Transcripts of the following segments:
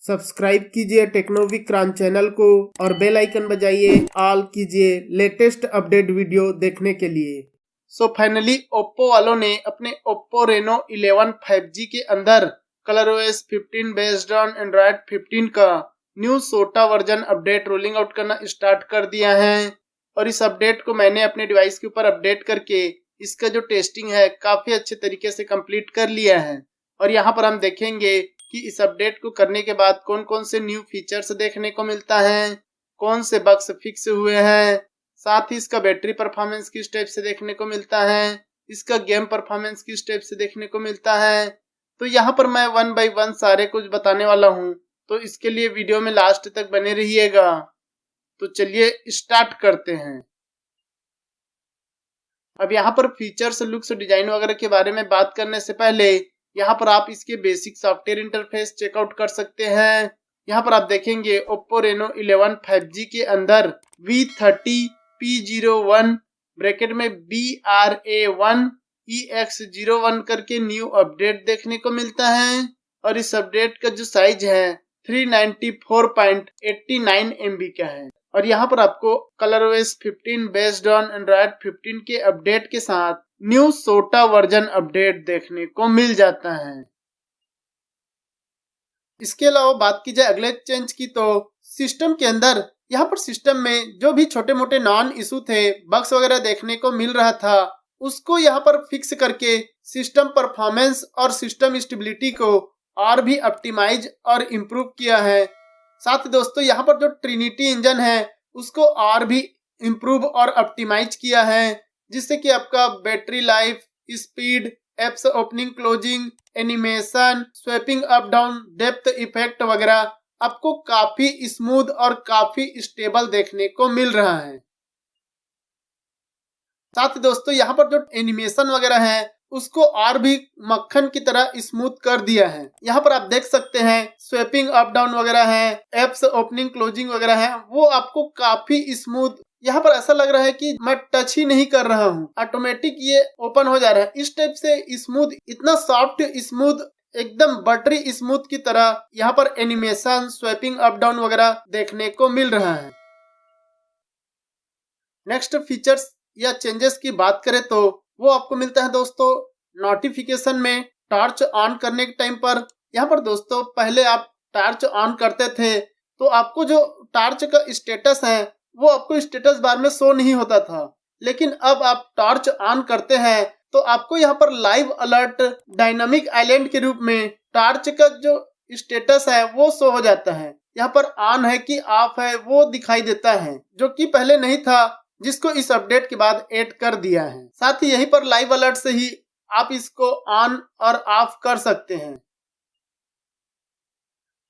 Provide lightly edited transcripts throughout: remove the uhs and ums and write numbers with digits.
Subscribe कीजिए टेक्नोविक्रांत channel को और बेल आइकन बजाइए ऑल कीजिए लेटेस्ट अपडेट वीडियो देखने के लिए। फाइनली ओप्पो वालों ने अपने ओप्पो रेनो 11 5G के अंदर ColorOS 15 बेस्ड ऑन एंड्रॉयड 15 का न्यू सोटा वर्जन अपडेट रोलिंग आउट करना स्टार्ट कर दिया है। और इस अपडेट को मैंने अपने डिवाइस के ऊपर अपडेट करके इसका जो टेस्टिंग है काफी अच्छे तरीके से कंप्लीट कर लिया है। और यहाँ पर हम देखेंगे कि इस अपडेट को करने के बाद कौन कौन से न्यू फीचर्स देखने को मिलता है, कौन से बग्स फिक्स हुए हैं, साथ ही इसका बैटरी परफॉर्मेंस किस टाइप से देखने को मिलता है, इसका गेम परफॉर्मेंस किस टाइप से देखने को मिलता है। तो यहाँ पर मैं 1 बाय 1 सारे कुछ बताने वाला हूँ, तो इसके लिए वीडियो में लास्ट तक बने रहिएगा। तो चलिए स्टार्ट करते हैं। अब यहाँ पर फीचर्स, लुक्स, डिजाइन वगैरह के बारे में बात करने से पहले यहाँ पर आप इसके बेसिक सॉफ्टवेयर इंटरफेस चेकआउट कर सकते हैं। यहाँ पर आप देखेंगे ओप्पो रेनो 11 5G के अंदर V30P01 ब्रैकेट में BRA1EX01 करके न्यू अपडेट देखने को मिलता है। और इस अपडेट का जो साइज है 394.89 MB का है। और यहाँ पर आपको ColorOS 15 बेस्ड ऑन एंड्रॉयड 15 के अपडेट के साथ न्यू सोटा वर्जन अपडेट देखने को मिल जाता है। इसके अलावा बात की जाए अगले चेंज की, तो सिस्टम के अंदर यहाँ पर सिस्टम में जो भी छोटे मोटे नॉन इशू थे, बग्स वगैरह देखने को मिल रहा था, उसको यहाँ पर फिक्स करके सिस्टम परफॉर्मेंस और सिस्टम स्टेबिलिटी को और भी ऑप्टिमाइज और इम्प्रूव किया है। साथ ही दोस्तों यहाँ पर जो ट्रिनिटी इंजन है उसको और भी इम्प्रूव और ऑप्टिमाइज किया है, जिससे कि आपका battery life, speed, apps opening closing, animation, swapping up down, depth effect वगैरह आपको काफी स्मूथ और काफी स्टेबल देखने को मिल रहा है। साथ ही दोस्तों यहाँ पर जो एनिमेशन वगैरह है उसको और भी मक्खन की तरह स्मूथ कर दिया है। यहाँ पर आप देख सकते हैं स्वैपिंग अप डाउन वगैरह है, एप्स ओपनिंग क्लोजिंग वगैरह है, वो आपको काफी स्मूथ, यहाँ पर ऐसा लग रहा है कि मैं टच ही नहीं कर रहा हूँ, ऑटोमेटिक ये ओपन हो जा रहा है। इस टाइप से स्मूथ, इतना सॉफ्ट स्मूथ, एकदम बटरी स्मूथ की तरह यहाँ पर एनिमेशन, स्वैपिंग अप डाउन वगैरह देखने को मिल रहा है। नेक्स्ट फीचर्स या चेंजेस की बात करें तो वो आपको मिलता है दोस्तों नोटिफिकेशन में टॉर्च ऑन करने के टाइम पर। यहाँ पर दोस्तों पहले आप टॉर्च ऑन करते थे तो आपको जो टॉर्च का स्टेटस है वो आपको स्टेटस बार में शो नहीं होता था, लेकिन अब आप टॉर्च ऑन करते हैं तो आपको यहाँ पर लाइव अलर्ट डायनामिक आइलैंड के रूप में टॉर्च का जो स्टेटस है वो शो हो जाता है। यहाँ पर ऑन है कि ऑफ है वो दिखाई देता है, जो कि पहले नहीं था, जिसको इस अपडेट के बाद ऐड कर दिया है। साथ ही यहीं पर लाइव अलर्ट से ही आप इसको ऑन और ऑफ कर सकते हैं।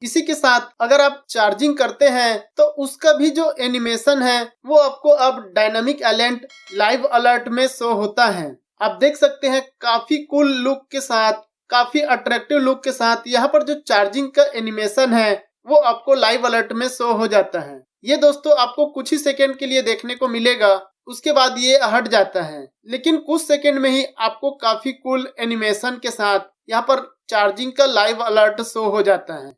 इसी के साथ अगर आप चार्जिंग करते हैं तो उसका भी जो एनिमेशन है वो आपको अब डायनामिक आइलैंड लाइव अलर्ट में शो होता है। आप देख सकते हैं काफी कूल लुक के साथ, काफी अट्रैक्टिव लुक के साथ यहाँ पर जो चार्जिंग का एनिमेशन है वो आपको लाइव अलर्ट में शो हो जाता है। ये दोस्तों आपको कुछ ही सेकंड के लिए देखने को मिलेगा, उसके बाद ये हट जाता है, लेकिन कुछ सेकंड में ही आपको काफी कूल एनिमेशन के साथ यहाँ पर चार्जिंग का लाइव अलर्ट शो हो जाता है।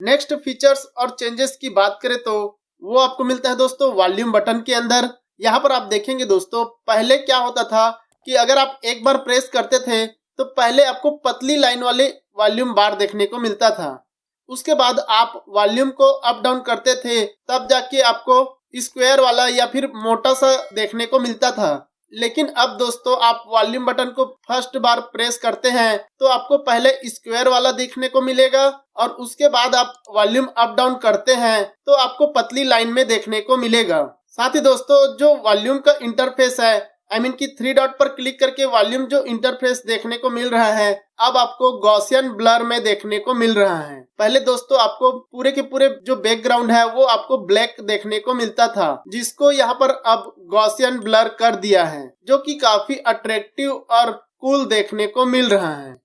नेक्स्ट फीचर्स और चेंजेस की बात करें तो वो आपको मिलता है दोस्तों वॉल्यूम बटन के अंदर। यहाँ पर आप देखेंगे दोस्तों पहले क्या होता था कि अगर आप एक बार प्रेस करते थे तो पहले आपको पतली लाइन वाले वॉल्यूम बार देखने को मिलता था, उसके बाद आप वॉल्यूम को अप डाउन करते थे तब जाके आपको स्क्वायर वाला या फिर मोटा सा देखने को मिलता था। लेकिन अब दोस्तों आप वॉल्यूम बटन को फर्स्ट बार प्रेस करते हैं तो आपको पहले स्क्वायर वाला देखने को मिलेगा और उसके बाद आप वॉल्यूम अप डाउन करते हैं तो आपको पतली लाइन में देखने को मिलेगा। साथ ही दोस्तों जो वॉल्यूम का इंटरफेस है, आई मीन की 3 डॉट पर क्लिक करके वॉल्यूम जो इंटरफेस देखने को मिल रहा है अब आपको गॉसियन ब्लर में देखने को मिल रहा है। पहले दोस्तों आपको पूरे के पूरे जो बैकग्राउंड है वो आपको ब्लैक देखने को मिलता था, जिसको यहाँ पर अब गॉसियन ब्लर कर दिया है, जो कि काफी अट्रैक्टिव और कूल देखने को मिल रहा है।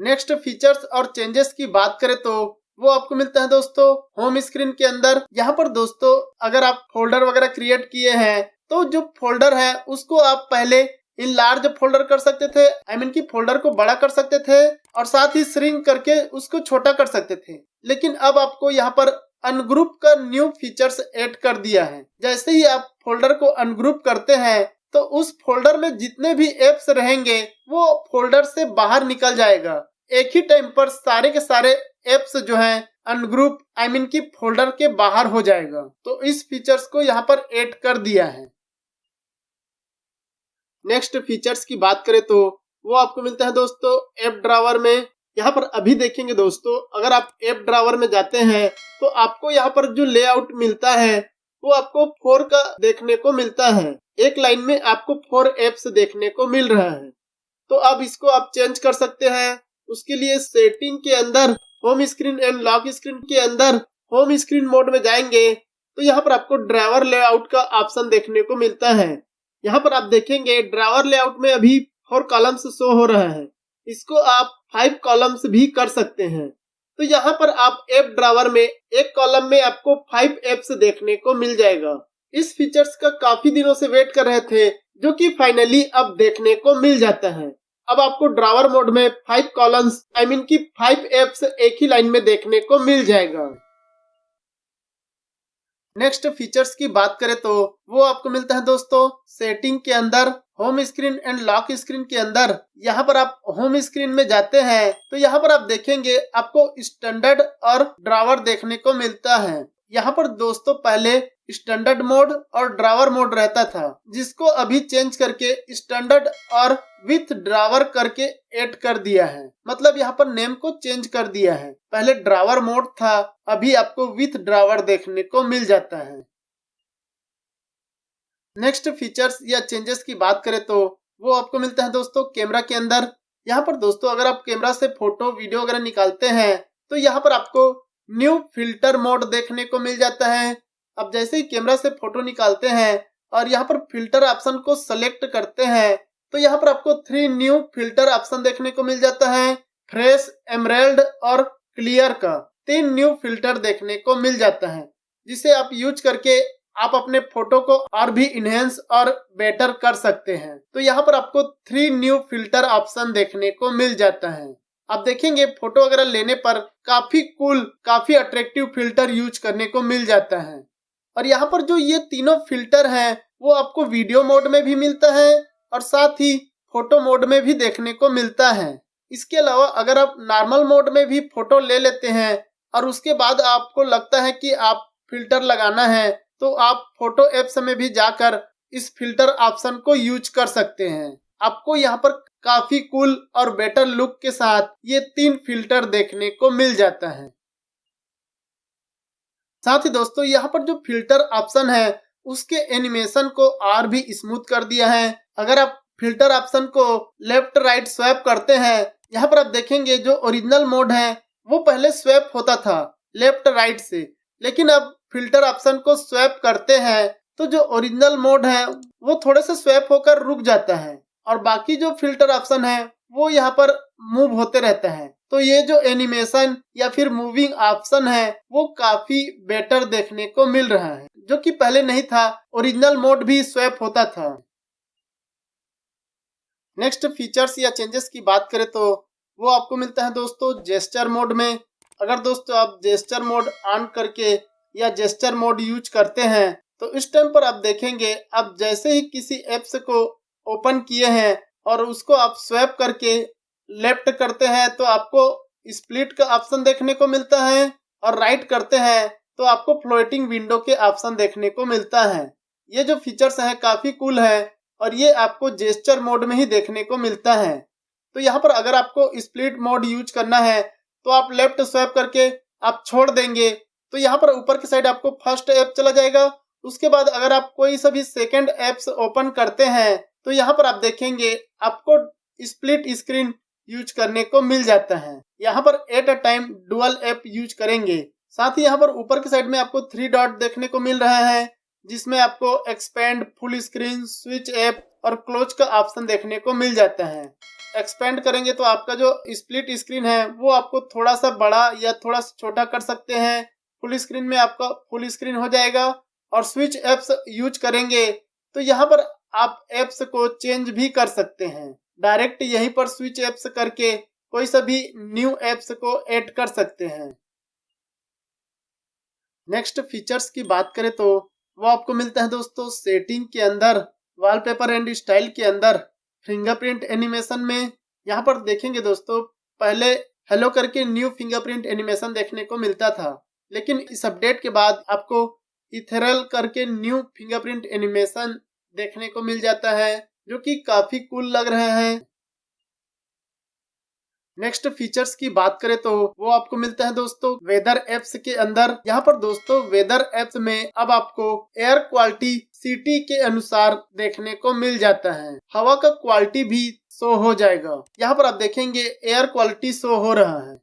नेक्स्ट फीचर्स और चेंजेस की बात करें तो वो आपको मिलता है दोस्तों होम स्क्रीन के अंदर। यहाँ पर दोस्तों अगर आप फोल्डर वगैरह क्रिएट किए हैं तो जो फोल्डर है उसको आप पहले इनलार्ज फोल्डर कर सकते थे, कि फोल्डर को बड़ा कर सकते थे और साथ ही श्रिंक करके उसको छोटा कर सकते थे। लेकिन अब आपको यहाँ पर अनग्रुप का न्यू फीचर्स ऐड कर दिया है। जैसे ही आप फोल्डर को अनग्रुप करते हैं तो उस फोल्डर में जितने भी एप्स रहेंगे वो फोल्डर से बाहर निकल जाएगा। एक ही टाइम पर सारे के सारे एप्स जो हैं अनग्रुप की फोल्डर के बाहर हो जाएगा। तो इस फीचर्स को यहाँ पर ऐड कर दिया है। नेक्स्ट फीचर्स की बात करें तो वो आपको मिलता है दोस्तों ऐप ड्रावर में। यहाँ पर अभी देखेंगे दोस्तों, अगर आप ऐप ड्रावर में जाते हैं तो आपको यहाँ पर जो लेआउट मिलता है वो आपको 4 का देखने को मिलता है। एक लाइन में आपको 4 एप्स देखने को मिल रहा है। तो अब इसको आप चेंज कर सकते हैं। उसके लिए सेटिंग के अंदर home screen and lock screen के अंदर होम स्क्रीन मोड में जाएंगे तो यहाँ पर आपको ड्राइवर लेआउट का ऑप्शन देखने को मिलता है। यहाँ पर आप देखेंगे ड्राइवर लेआउट में अभी 4 कॉलम्स शो हो रहा है। इसको आप 5 कॉलम्स भी कर सकते हैं। तो यहाँ पर आप ऐप ड्रावर में एक कॉलम में आपको 5 एप्स देखने को मिल जाएगा। इस फीचर्स का काफी दिनों से वेट कर रहे थे, जो कि फाइनली अब देखने को मिल जाता है। अब आपको ड्रावर मोड में 5 कॉलम्स की 5 एप्स एक ही लाइन में देखने को मिल जाएगा। नेक्स्ट फीचर्स की बात करें तो वो आपको मिलता है दोस्तों सेटिंग के अंदर home screen and lock screen के अंदर। यहाँ पर आप होम स्क्रीन में जाते हैं तो यहाँ पर आप देखेंगे आपको स्टैंडर्ड और ड्रावर देखने को मिलता है। यहाँ पर दोस्तों पहले स्टैंडर्ड मोड और ड्रावर मोड रहता था, जिसको अभी चेंज करके स्टैंडर्ड और विथ ड्रावर करके ऐड कर दिया है। मतलब यहाँ पर नेम को चेंज कर दिया है। पहले ड्रावर मोड था, अभी आपको विथ ड्रावर देखने को मिल जाता है। नेक्स्ट फीचर्स या चेंजेस की बात करें तो वो आपको मिलता है दोस्तों कैमरा के अंदर। यहाँ पर दोस्तों अगर आप कैमरा से फोटो वीडियो वगैरह निकालते हैं तो यहाँ पर आपको न्यू फिल्टर मोड देखने को मिल जाता है। अब जैसे ही कैमरा से फोटो निकालते हैं और यहाँ पर फिल्टर ऑप्शन को सेलेक्ट करते हैं तो यहाँ पर आपको 3 न्यू फिल्टर ऑप्शन देखने को मिल जाता है। फ्रेश, एमराल्ड और क्लियर का 3 न्यू फिल्टर देखने को मिल जाता है, जिसे आप यूज करके आप अपने फोटो को और भी इनहेंस और बेटर कर सकते हैं। तो यहाँ पर आपको 3 न्यू फिल्टर ऑप्शन देखने को मिल जाता है। आप देखेंगे फोटो वगैरह लेने पर काफी कूल, काफी अट्रैक्टिव फिल्टर यूज करने को मिल जाता है। और यहाँ पर जो ये तीनों फिल्टर हैं वो आपको वीडियो मोड में भी मिलता है और साथ ही फोटो मोड में भी देखने को मिलता है। इसके अलावा अगर आप नॉर्मल मोड में भी फोटो ले लेते हैं और उसके बाद आपको लगता है कि आप फिल्टर लगाना है तो आप फोटो एप्स में भी जाकर इस फिल्टर ऑप्शन को यूज कर सकते हैं। आपको यहाँ पर काफी कूल और बेटर लुक के साथ ये 3 फिल्टर देखने को मिल जाता है। साथ ही दोस्तों यहाँ पर जो फिल्टर ऑप्शन है उसके एनिमेशन को और भी स्मूथ कर दिया है। अगर आप फिल्टर ऑप्शन को लेफ्ट राइट स्वैप करते हैं, यहाँ पर आप देखेंगे जो ओरिजिनल मोड है वो पहले स्वैप होता था लेफ्ट राइट से, लेकिन अब फिल्टर ऑप्शन को स्वैप करते हैं तो जो ओरिजिनल मोड है वो थोड़े से स्वैप होकर रुक जाता है और बाकी जो फिल्टर ऑप्शन है वो यहाँ पर मूव होते रहता है। तो ये जो एनिमेशन या फिर मूविंग ऑप्शन है वो काफी बेटर देखने को मिल रहा है, जो कि पहले नहीं था। ओरिजिनल मोड भी स्वैप होता था। नेक्स्ट फीचर्स या चेंजेस की बात करें तो वो आपको मिलता है दोस्तों जेस्चर मोड में। अगर दोस्तों आप जेस्चर मोड ऑन करके या जेस्चर मोड यूज करते हैं तो इस टाइम पर आप देखेंगे आप जैसे ही किसी एप्स को ओपन किए हैं और उसको आप स्वैप करके लेफ्ट करते हैं तो आपको स्प्लिट का ऑप्शन देखने को मिलता है और राइट करते हैं तो आपको फ्लोटिंग विंडो के ऑप्शन देखने को मिलता है। ये जो फीचर्स हैं काफी कूल है और ये आपको जेस्चर मोड में ही देखने को मिलता है। तो यहाँ पर अगर आपको स्प्लिट मोड यूज करना है तो आप लेफ्ट स्वैप करके आप छोड़ देंगे तो यहाँ पर ऊपर की साइड आपको फर्स्ट ऐप चला जाएगा। उसके बाद अगर आप कोई सा भी सेकेंड ऐप्स ओपन करते हैं तो यहाँ पर आप देखेंगे आपको स्प्लिट स्क्रीन यूज करने को मिल जाता है। यहाँ पर at a time dual app use करेंगे। साथ ही यहाँ पर ऊपर की साइड में आपको 3 डॉट देखने को मिल रहा है, जिसमें आपको expand, full screen, switch app और क्लोज का ऑप्शन देखने को मिल जाता है। एक्सपेंड करेंगे तो आपका जो स्प्लिट स्क्रीन है वो आपको थोड़ा सा बड़ा या थोड़ा सा छोटा कर सकते हैं। फुल स्क्रीन में आपका फुल स्क्रीन हो जाएगा और स्विच ऐप्स यूज करेंगे तो यहाँ पर आप एप्स को चेंज भी कर सकते हैं। डायरेक्ट यहीं पर स्विच एप्स करके कोई सा भी न्यू एप्स को ऐड कर सकते हैं। नेक्स्ट फीचर्स की बात करें तो वो आपको मिलता है दोस्तों सेटिंग के अंदर, वॉलपेपर एंड स्टाइल के अंदर, फिंगरप्रिंट एनिमेशन में। यहाँ पर देखेंगे दोस्तों, पहले हेलो करके न्यू फिंगरप्रिंट एनिमेशन देखने को मिलता था, लेकिन इस अपडेट के बाद आपको इथेरल करके न्यू फिंगरप्रिंट एनिमेशन देखने को मिल जाता है, जो कि काफी कूल लग रहे हैं। नेक्स्ट फीचर्स की बात करें तो वो आपको मिलता है दोस्तों वेदर एप्स के अंदर। यहाँ पर दोस्तों वेदर एप्स में अब आपको एयर क्वालिटी सिटी के अनुसार देखने को मिल जाता है। हवा का क्वालिटी भी शो हो जाएगा। यहाँ पर आप देखेंगे एयर क्वालिटी शो हो रहा है।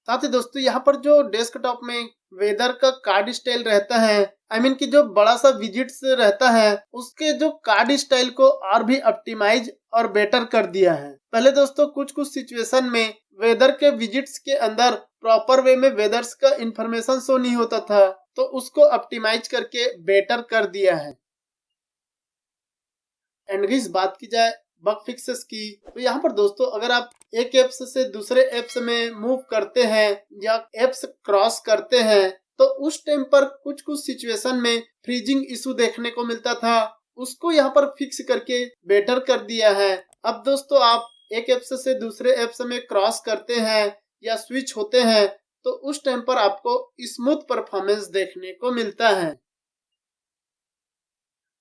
साथ ही दोस्तों यहाँ पर जो डेस्कटॉप में वेदर का कार्ड स्टाइल रहता है, कि जो बड़ा सा विजिट्स रहता है, उसके जो कार्ड स्टाइल को और भी ऑप्टिमाइज और बेटर कर दिया है। पहले दोस्तों कुछ सिचुएशन में वेदर के विजिट्स के अंदर प्रॉपर वे में वेदर्स का इंफॉर्मेशन शो नहीं होता था, तो उसको ऑप्टिमाइज करके बेटर कर दिया है। एंड इस बात की जाए बग फिक्सेस की, तो यहाँ पर दोस्तों अगर आप एक एप्स से दूसरे एप्स में मूव करते हैं या एप्स क्रॉस करते हैं, तो उस टाइम पर कुछ सिचुएशन में फ्रीजिंग इशू देखने को मिलता था, उसको यहाँ पर फिक्स करके बेटर कर दिया है। अब दोस्तों आप एक एप्स से दूसरे एप्स में क्रॉस करते हैं या स्विच होते हैं, तो उस टाइम पर आपको स्मूथ परफॉर्मेंस देखने को मिलता है।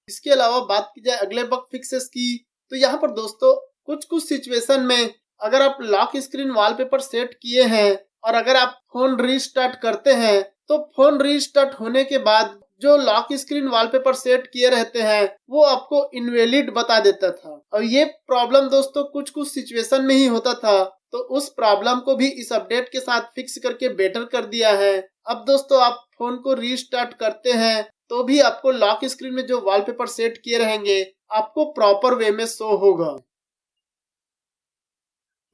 इसके अलावा बात की जाए अगले बग फिक्सेस की, तो यहाँ पर दोस्तों कुछ सिचुएशन में अगर आप लॉक स्क्रीन वॉलपेपर सेट किए हैं और अगर आप फोन रीस्टार्ट करते हैं, तो फोन रीस्टार्ट होने के बाद जो लॉक स्क्रीन वॉलपेपर सेट किए रहते हैं वो आपको इनवैलिड बता देता था। और ये प्रॉब्लम दोस्तों कुछ सिचुएशन में ही होता था, तो उस प्रॉब्लम को भी इस अपडेट के साथ फिक्स करके बेटर कर दिया है। अब दोस्तों आप फोन को रीस्टार्ट करते हैं तो भी आपको लॉक स्क्रीन में जो वॉलपेपर सेट किए रहेंगे आपको प्रॉपर वे में शो होगा।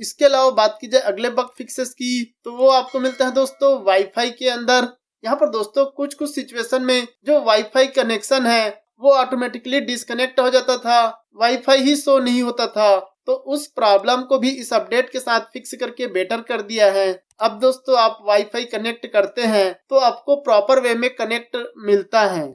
इसके अलावा बात की जाए अगले बग फिक्सेस की, तो वो आपको मिलता है दोस्तों वाईफाई के अंदर। यहाँ पर दोस्तों कुछ सिचुएशन में जो वाईफाई कनेक्शन है वो ऑटोमेटिकली डिस्कनेक्ट हो जाता था, वाईफाई ही शो नहीं होता था, तो उस प्रॉब्लम को भी इस अपडेट के साथ फिक्स करके बेटर कर दिया है। अब दोस्तों आप वाईफाई कनेक्ट करते हैं तो आपको प्रॉपर वे में कनेक्ट मिलता है।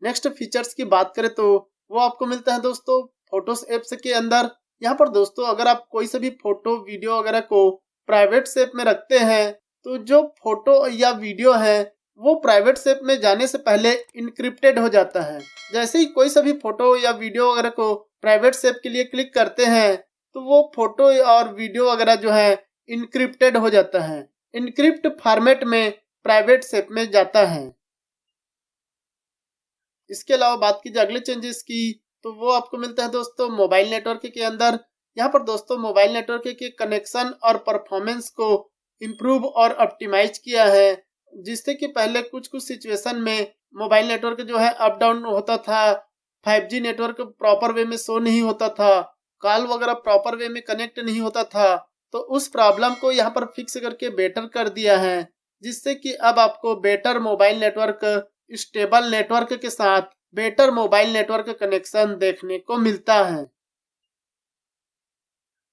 नेक्स्ट फीचर्स की बात करें तो वो आपको मिलता है दोस्तों फोटोस एप्स के अंदर। यहाँ पर दोस्तों अगर आप कोई से भी फोटो वीडियो वगैरह को प्राइवेट शेप में रखते हैं, तो जो फोटो या वीडियो है वो प्राइवेट शेप में जाने से पहले इनक्रिप्टेड हो जाता है। जैसे ही कोई सा भी फोटो या वीडियो वगैरह को प्राइवेट शेप के लिए क्लिक करते हैं, तो वो फोटो और वीडियो वगैरह जो है इनक्रिप्टेड हो जाता है, इनक्रिप्ट फॉर्मेट में प्राइवेट शेप में जाता है। इसके अलावा बात की जाए अगले चेंजेस की, तो वो आपको मिलता है दोस्तों मोबाइल नेटवर्क के अंदर। यहाँ पर दोस्तों मोबाइल नेटवर्क के कनेक्शन और परफॉर्मेंस को इम्प्रूव और ऑप्टिमाइज किया है, जिससे कि पहले कुछ सिचुएशन में मोबाइल नेटवर्क जो है अप डाउन होता था, 5G नेटवर्क प्रॉपर वे में शो नहीं होता था, कॉल वगैरह प्रॉपर वे में कनेक्ट नहीं होता था, तो उस प्रॉब्लम को यहाँ पर फिक्स करके बेटर कर दिया है, जिससे कि अब आपको better mobile network, stable network के साथ बेटर मोबाइल नेटवर्क कनेक्शन देखने को मिलता है।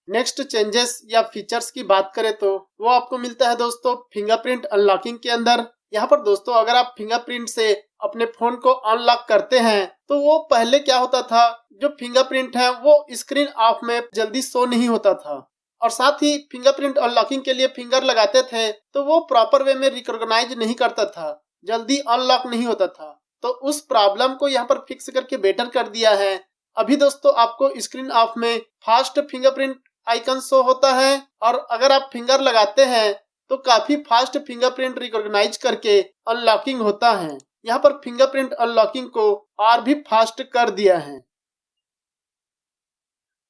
नेक्स्ट चेंजेस या फीचर्स की बात करें तो वो आपको मिलता है दोस्तों फिंगरप्रिंट अनलॉकिंग के अंदर। यहाँ पर दोस्तों अगर आप फिंगरप्रिंट से अपने फोन को अनलॉक करते हैं, तो वो पहले क्या होता था, जो फिंगरप्रिंट है वो स्क्रीन ऑफ में जल्दी शो नहीं होता था, और साथ ही फिंगरप्रिंट अनलॉकिंग के लिए फिंगर लगाते थे तो वो प्रॉपर वे में रिकॉग्नाइज नहीं करता था, जल्दी अनलॉक नहीं होता था। तो उस प्रॉब्लम को यहाँ पर फिक्स करके बेटर कर दिया है। अभी दोस्तों आपको स्क्रीन ऑफ में फास्ट फिंगरप्रिंट आइकन शो होता है, और अगर आप फिंगर लगाते हैं तो काफी फास्ट फिंगरप्रिंट रिकॉग्नाइज करके अनलॉकिंग होता है। यहाँ पर फिंगरप्रिंट अनलॉकिंग को और भी फास्ट कर दिया है।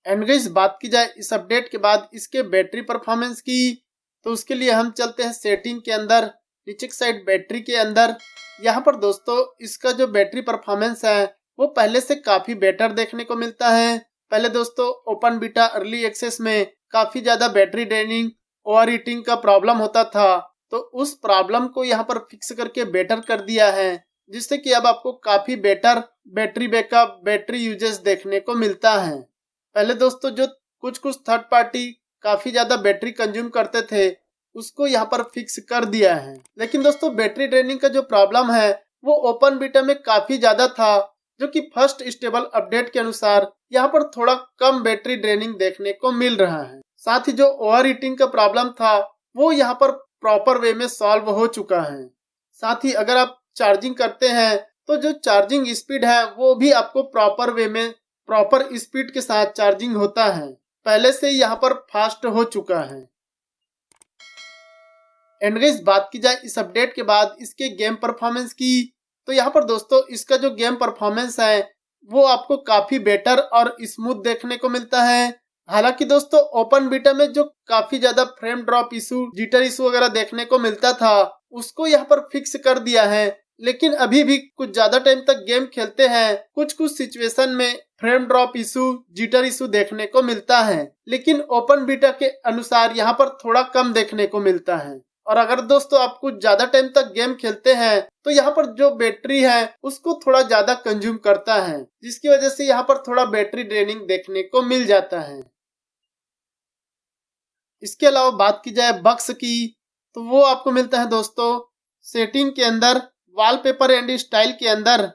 एंड गाइस बात की जाए इस अपडेट के बाद इसके बैटरी परफॉर्मेंस की, तो उसके लिए हम चलते हैं सेटिंग के अंदर, नीचे की साइड बैटरी के अंदर। यहाँ पर दोस्तों इसका जो बैटरी परफॉर्मेंस है वो पहले से काफी बेटर देखने को मिलता है। पहले दोस्तों ओपन बीटा अर्ली एक्सेस में काफी ज्यादा बैटरी ड्रेनिंग, ओवर हीटिंग का प्रॉब्लम होता था, तो उस प्रॉब्लम को यहाँ पर फिक्स करके बेटर कर दिया है, जिससे कि अब आपको काफी better battery backup, battery uses देखने को मिलता है। पहले दोस्तों जो कुछ थर्ड पार्टी काफी ज्यादा बैटरी कंज्यूम करते थे उसको यहाँ पर फिक्स कर दिया है। लेकिन दोस्तों बैटरी ड्रेनिंग का जो प्रॉब्लम है वो ओपन बीटा में काफी ज्यादा था, जो कि फर्स्ट स्टेबल अपडेट के अनुसार यहाँ पर थोड़ा कम बैटरी ड्रेनिंग देखने को मिल रहा है। साथ ही जो ओवर हीटिंग का प्रॉब्लम था वो यहाँ पर प्रॉपर वे में सॉल्व हो चुका है। साथ ही अगर आप चार्जिंग करते हैं तो जो चार्जिंग स्पीड है वो भी आपको प्रॉपर वे में प्रॉपर स्पीड के साथ चार्जिंग होता है, पहले से यहाँ पर फास्ट हो चुका है। एंड गाइस बात की जाए इस अपडेट के बाद इसके गेम परफॉर्मेंस की, तो यहाँ पर दोस्तों इसका जो गेम परफॉर्मेंस है वो आपको काफी बेटर और स्मूथ देखने को मिलता है। हालांकि दोस्तों ओपन बीटा में जो काफी ज्यादा frame drop issue, jitter issue वगैरह देखने को मिलता था उसको यहाँ पर फिक्स कर दिया है। लेकिन अभी भी कुछ ज्यादा टाइम तक गेम खेलते हैं कुछ सिचुएशन में frame drop issue, jitter issue देखने को मिलता है, लेकिन ओपन बीटा के अनुसार यहाँ पर थोड़ा कम देखने को मिलता है। और अगर दोस्तों आप कुछ ज्यादा टाइम तक गेम खेलते हैं तो यहाँ पर जो बैटरी है उसको थोड़ा ज्यादा कंज्यूम करता है, जिसकी वजह से यहाँ पर थोड़ा बैटरी ड्रेनिंग देखने को मिल जाता है। इसके अलावा बात की जाए बग्स की, तो वो आपको मिलता है दोस्तों सेटिंग के अंदर, वॉलपेपर एंड स्टाइल के अंदर।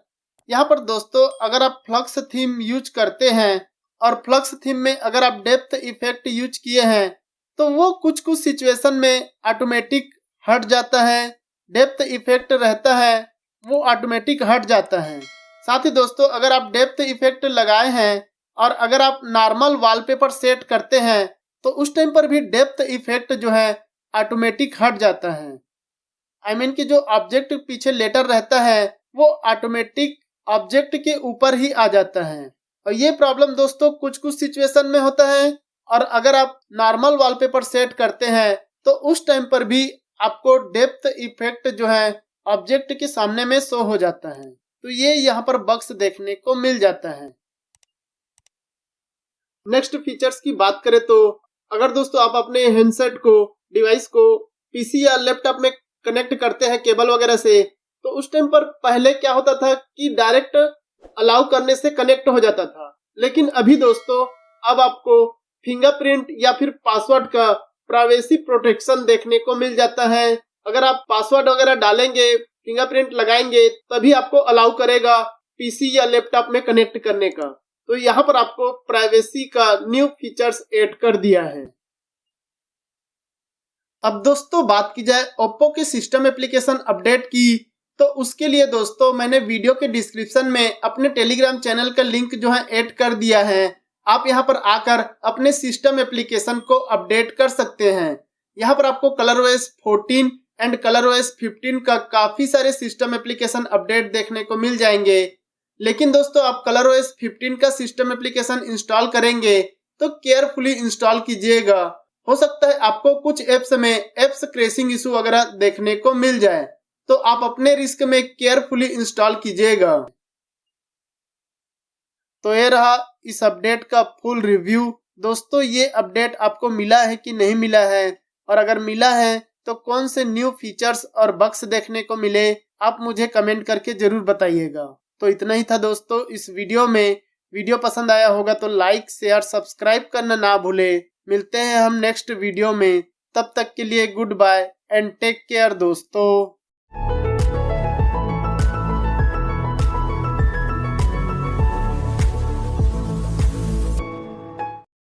यहाँ पर दोस्तों अगर आप फ्लक्स थीम यूज करते हैं और फ्लक्स थीम में अगर आप डेप्थ इफेक्ट यूज किए हैं तो वो कुछ सिचुएशन में ऑटोमेटिक हट जाता है, डेप्थ इफेक्ट रहता है वो ऑटोमेटिक हट जाता है। साथ ही दोस्तों अगर आप डेप्थ इफेक्ट लगाए हैं और अगर आप नॉर्मल वॉलपेपर सेट करते हैं तो उस टाइम पर भी डेप्थ इफेक्ट जो है ऑटोमेटिक हट जाता है। आई मीन कि जो ऑब्जेक्ट पीछे लेटर रहता है वो ऑटोमेटिक ऑब्जेक्ट के ऊपर ही आ जाता है। और ये प्रॉब्लम दोस्तों कुछ सिचुएशन में होता है, और अगर आप नॉर्मल वॉलपेपर सेट करते हैं तो उस टाइम पर भी आपको डेप्थ इफेक्ट जो है ऑब्जेक्ट के सामने में शो हो जाता है। तो ये यहाँ पर बग्स देखने को मिल जाता है। नेक्स्ट फीचर्स की बात करें तो अगर दोस्तों आप अपने हैंडसेट को, डिवाइस को पीसी या लैपटॉप में कनेक्ट करते हैं केबल वगैरह से, तो उस टाइम पर पहले क्या होता था कि डायरेक्ट अलाउ करने से कनेक्ट हो जाता था। लेकिन अभी दोस्तों अब आपको फिंगरप्रिंट या फिर पासवर्ड का प्राइवेसी प्रोटेक्शन देखने को मिल जाता है। अगर आप पासवर्ड वगैरह डालेंगे, फिंगरप्रिंट लगाएंगे तभी आपको अलाउ करेगा पीसी या लैपटॉप में कनेक्ट करने का। तो यहाँ पर आपको प्राइवेसी का न्यू फीचर्स ऐड कर दिया है। अब दोस्तों बात की जाए ओप्पो के सिस्टम एप्लीकेशन अपडेट की, तो उसके लिए दोस्तों मैंने वीडियो के डिस्क्रिप्शन में अपने टेलीग्राम चैनल का लिंक जो है ऐड कर दिया है। आप यहाँ पर आकर अपने सिस्टम एप्लीकेशन को अपडेट कर सकते हैं। यहाँ पर आपको ColorOS 14 एंड ColorOS 15 का काफी सारे सिस्टम एप्लीकेशन अपडेट देखने को मिल जाएंगे। लेकिन दोस्तों आप ColorOS 15 का सिस्टम एप्लीकेशन इंस्टॉल करेंगे तो केयरफुली इंस्टॉल कीजिएगा। हो सकता है आपको कुछ एप्स में एप्स क्रैशिंग इशू वगैरह देखने को मिल जाए, तो आप अपने रिस्क में केयरफुली इंस्टॉल कीजिएगा। तो ये रहा इस अपडेट का फुल रिव्यू। दोस्तों ये अपडेट आपको मिला है कि नहीं मिला है, और अगर मिला है तो कौन से न्यू फीचर्स और बग्स देखने को मिले, आप मुझे कमेंट करके जरूर बताइएगा। तो इतना ही था दोस्तों इस वीडियो में। वीडियो पसंद आया होगा तो लाइक, शेयर, सब्सक्राइब करना ना भूले। मिलते हैं हम नेक्स्ट वीडियो में, तब तक के लिए good bye and take care दोस्तों।